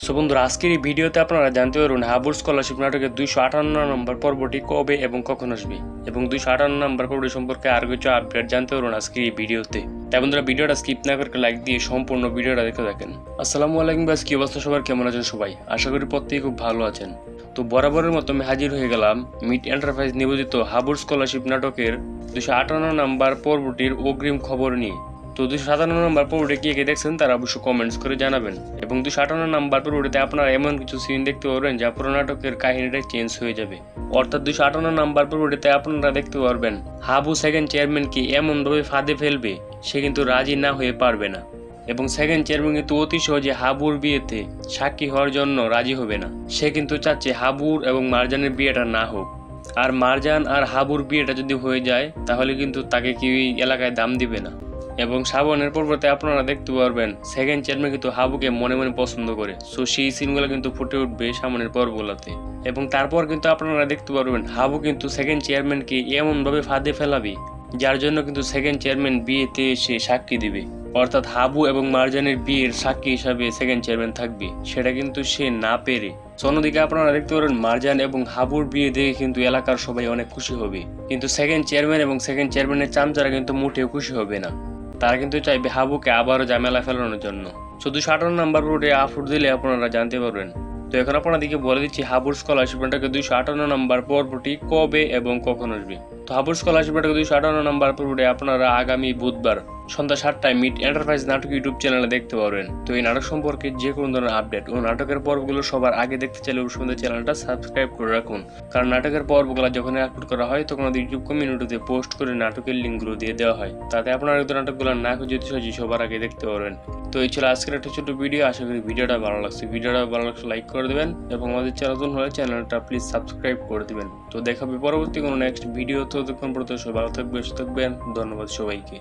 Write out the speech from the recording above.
So বন্ধুরা, আজকের এই ভিডিওতে আপনারা জানতে পারবেন হাবুর স্কলারশিপ নাটকের 258 নম্বর পর্বটি কবে এবং কখন আসবে এবং 258 নম্বর পর্বটি সম্পর্কে আর কিছু আপডেট জানতে পারবেন আজকের এই ভিডিওতে। তাই বন্ধুরা, ভিডিওটা স্কিপ না করে লাইক দিয়ে সম্পূর্ণ ভিডিওটা দেখতে থাকেন। আসসালামু আলাইকুম গাইস, কি অবস্থা সবার, কেমন আছেন সবাই? আশা করি প্রত্যেকেই খুব ভালো আছেন। তো বরাবরের মতো আমি হাজির হয়ে গেলাম মিট এন্টারপ্রাইজ নিবেদিত হাবুর স্কলারশিপ নাটকের 258 নম্বর পর্বটির অগ্রিম খবর নিয়ে। তো 257 নম্বর পর্বটি কে দেখছেন তারা অবশ্যই কমেন্টস করে জানাবেন। এবং 258 নম্বর পর্বটিতে আপনারা এমন কিছু সিন দেখতে পারবেন যা পুরো নাটকের কাহিনীটা চেঞ্জ হয়ে যাবে। অর্থাৎ 258 নম্বর পর্বটিতে আপনারা দেখতে পারবেন হাবু সেকেন্ড চেয়ারম্যানকে এমনভাবে ফাঁদে ফেলবে সে কিন্তু রাজি না হয়ে পারবে না, এবং সেকেন্ড চেয়ারম্যান কিন্তু অতি সহজে হাবুর বিয়েতে সাক্ষী হওয়ার জন্য রাজি হবে না। সে কিন্তু চাচ্ছে হাবুর এবং মারজানের বিয়েটা না হোক, আর মারজান আর হাবুর বিয়েটা যদি হয়ে যায় তাহলে কিন্তু তাকে কেউই এলাকায় দাম দিবে না। এবং শ্রাবণের পর্বতে আপনারা দেখতে পারবেন সেকেন্ড চেয়ারম্যান কিন্তু হাবুকে মনে মনে পছন্দ করে। সো সেই সিনগুলো কিন্তু ফুটে উঠবে সামনের পর্বগুলোতে। এবং তারপর কিন্তু আপনারা দেখতে পারবেন হাবু কিন্তু সেকেন্ড চেয়ারম্যানকে এমনভাবে ফাঁদে ফেলাবে যার জন্য কিন্তু সেকেন্ড চেয়ারম্যান বিয়েতে এসে সাক্ষী দিবে। অর্থাৎ হাবু এবং মারজানের বিয়ের সাক্ষী হিসাবে সেকেন্ড চেয়ারম্যান থাকবে, সেটা কিন্তু সে না পেরে। অন্যদিকে আপনারা দেখতে পারেন মারজান এবং হাবুর বিয়ে দেখে কিন্তু এলাকার সবাই অনেক খুশি হবে, কিন্তু সেকেন্ড চেয়ারম্যান এবং সেকেন্ড চেয়ারম্যানের চামচারা কিন্তু মোটেও খুশি হবে না। তারা কিন্তু চাইবে হাবুকে আবারও ঝামেলা ফেলানোর জন্য। 258 নম্বর পর্বটি আপলোড দিলে আপনারা জানতে পারবেন। তো এখন আপনাদেরকে বলে দিচ্ছি হাবুর স্কলারশিপ নাটকে 258 নম্বর পর্বটি কবে এবং কখন আসবে। তো হাবুর স্কলারশিপ নাটকে 258 নম্বর পর্বটি আপনারা আগামী বুধবার সন্ধ্যা 7টায় মিট এন্টারপ্রাইজ নাটক ইউটিউব চ্যানেলে দেখতে পারবেন। তো এই নাটক সম্পর্কে যে কোনো ধরনের আপডেট ও নাটকের পর্বগুলো সবার আগে দেখতে চাইলে অবশ্যই চ্যানেলটা সাবস্ক্রাইব করে রাখুন, কারণ নাটকের পর্বগুলো যখন আপলোড করা হয় তখন ইউটিউব কমিউনিটিতে পোস্ট করে নাটকের লিঙ্কগুলো দিয়ে দেওয়া হয়, তাতে আপনারা এই নাটকগুলো না খুঁজে সহজেই সবার আগে দেখতে পারবেন। তো এই ছিল আজকের একটা ছোট ভিডিও। আশা করি ভিডিওটা ভালো লাগছে। ভিডিওটা ভালো লাগছে লাইক করে দেবেন এবং আমাদের চ্যানেল নতুন হলে চ্যানেলটা প্লিজ সাবস্ক্রাইব করে দেবেন। তো দেখা হবে পরবর্তী কোনো নেক্সট ভিডিও। ততক্ষণ পর্যন্ত সবাই ভালো থাকবেন, সুস্থ থাকবেন। ধন্যবাদ সবাইকে।